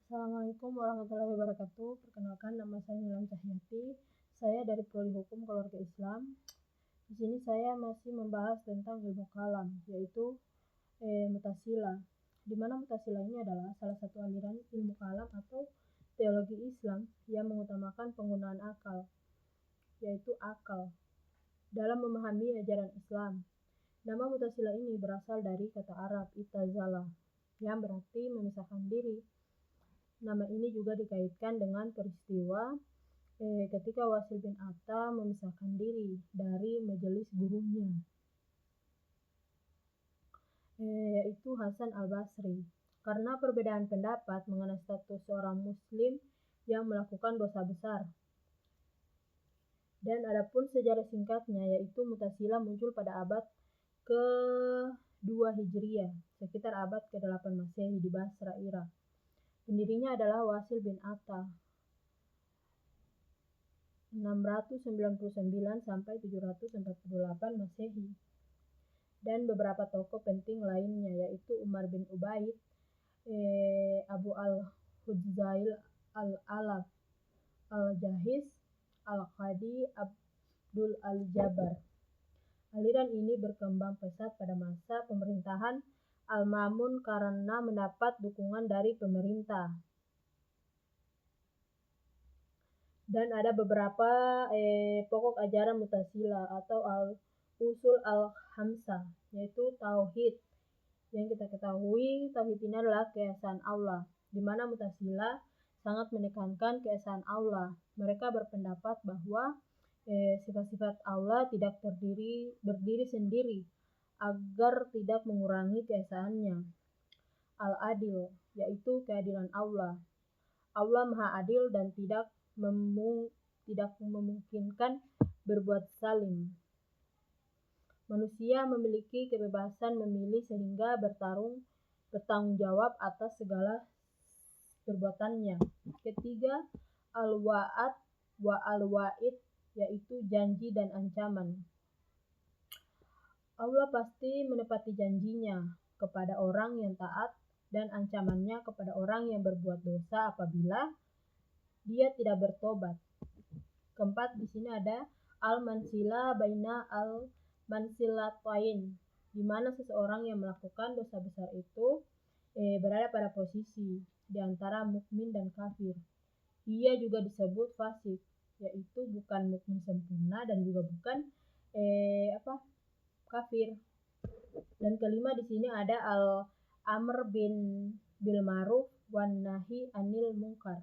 Assalamualaikum warahmatullahi wabarakatuh. Perkenalkan, nama saya Nilam Cahyati. Saya dari Prodi Hukum Keluarga Islam. Di sini saya masih membahas tentang ilmu kalam, yaitu Mu'tazilah. Di mana Mu'tazilah ini adalah salah satu aliran ilmu kalam atau teologi Islam yang mengutamakan penggunaan akal, yaitu akal, dalam memahami ajaran Islam. Nama Mu'tazilah ini berasal dari kata Arab itazala, yang berarti memisahkan diri. Nama ini juga dikaitkan dengan peristiwa ketika Wasil bin Atta memisahkan diri dari majelis gurunya, yaitu Hasan al-Basri, karena perbedaan pendapat mengenai status seorang muslim yang melakukan dosa besar. Dan adapun sejarah singkatnya, yaitu Mu'tazilah muncul pada abad ke-2 Hijriah, sekitar abad ke-8 Masehi di Basra, Irak. Pendirinya adalah Wasil bin Atta, 699 sampai 748 Masehi. Dan beberapa tokoh penting lainnya, yaitu Umar bin Ubaid, Abu al-Hudzail al-Alaf, al-Jahiz, al-Qadi, Abdul al-Jabbar. Aliran ini berkembang pesat pada masa pemerintahan Al-Ma'mun karena mendapat dukungan dari pemerintah. Dan ada beberapa pokok ajaran Mu'tazilah atau al-usul al-khamsah, yaitu tauhid. Yang kita ketahui, tauhid ini adalah keesaan Allah, di mana Mu'tazilah sangat menekankan keesaan Allah. Mereka berpendapat bahwa sifat-sifat Allah tidak berdiri sendiri agar tidak mengurangi keesaannya. Al-adil, yaitu keadilan Allah. Allah Maha Adil dan tidak memungkinkan berbuat zalim. Manusia memiliki kebebasan memilih sehingga bertanggung jawab atas segala perbuatannya. Ketiga, al-wa'ad wa al-wa'id, yaitu janji dan ancaman. Allah pasti menepati janjinya kepada orang yang taat dan ancamannya kepada orang yang berbuat dosa apabila dia tidak bertobat. Keempat, di sini ada al-mansilah baina al-mansilatain, di mana seseorang yang melakukan dosa besar itu berada pada posisi di antara mukmin dan kafir. Ia juga disebut fasik, yaitu bukan mukmin sempurna dan juga bukan kafir. Dan kelima, di sini ada al-amr bil ma'ruf wan nahi anil munkar,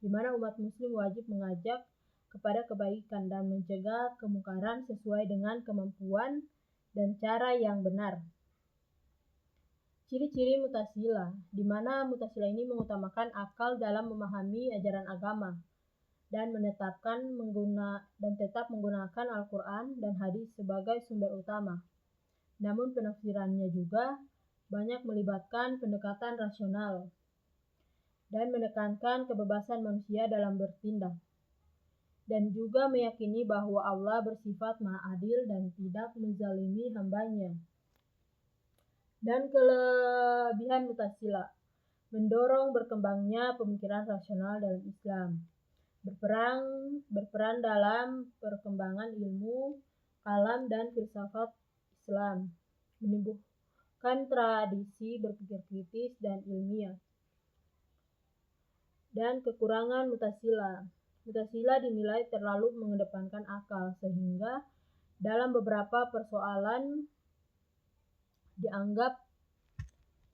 di mana umat muslim wajib mengajak kepada kebaikan dan mencegah kemungkaran sesuai dengan kemampuan dan cara yang benar. Ciri-ciri Mu'tazilah, di mana Mu'tazilah ini mengutamakan akal dalam memahami ajaran agama dan tetap menggunakan Al-Quran dan hadis sebagai sumber utama. Namun penafsirannya juga banyak melibatkan pendekatan rasional dan menekankan kebebasan manusia dalam bertindak, dan juga meyakini bahwa Allah bersifat Maha Adil dan tidak menzalimi hambanya. Dan kelebihan Mu'tazilah, mendorong berkembangnya pemikiran rasional dalam Islam, berperan dalam perkembangan ilmu kalam dan filsafat Islam, menumbuhkan tradisi berpikir kritis dan ilmiah. Dan kekurangan Mu'tazilah, Mu'tazilah dinilai terlalu mengedepankan akal, sehingga dalam beberapa persoalan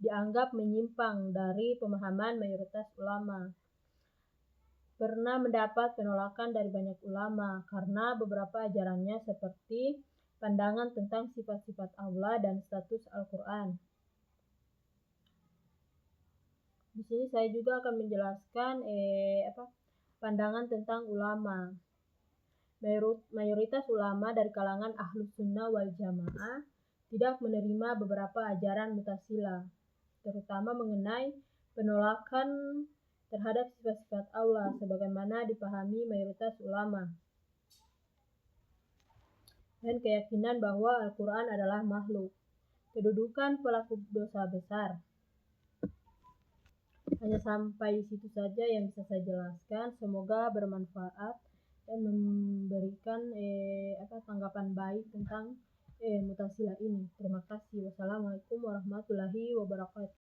dianggap menyimpang dari pemahaman mayoritas ulama. Pernah mendapat penolakan dari banyak ulama karena beberapa ajarannya seperti pandangan tentang sifat-sifat Allah dan status Al-Quran. Di sini saya juga akan menjelaskan pandangan tentang ulama. Mayoritas ulama dari kalangan Ahlus Sunnah wal Jamaah tidak menerima beberapa ajaran Mu'tazilah, terutama mengenai penolakan terhadap sifat-sifat Allah sebagaimana dipahami mayoritas ulama, dan keyakinan bahwa Al-Quran adalah makhluk. Kedudukan pelaku dosa besar. Hanya sampai situ saja yang bisa saya jelaskan. Semoga bermanfaat dan memberikan tanggapan baik tentang Mutasila ini. Terima kasih. Wassalamualaikum warahmatullahi wabarakatuh.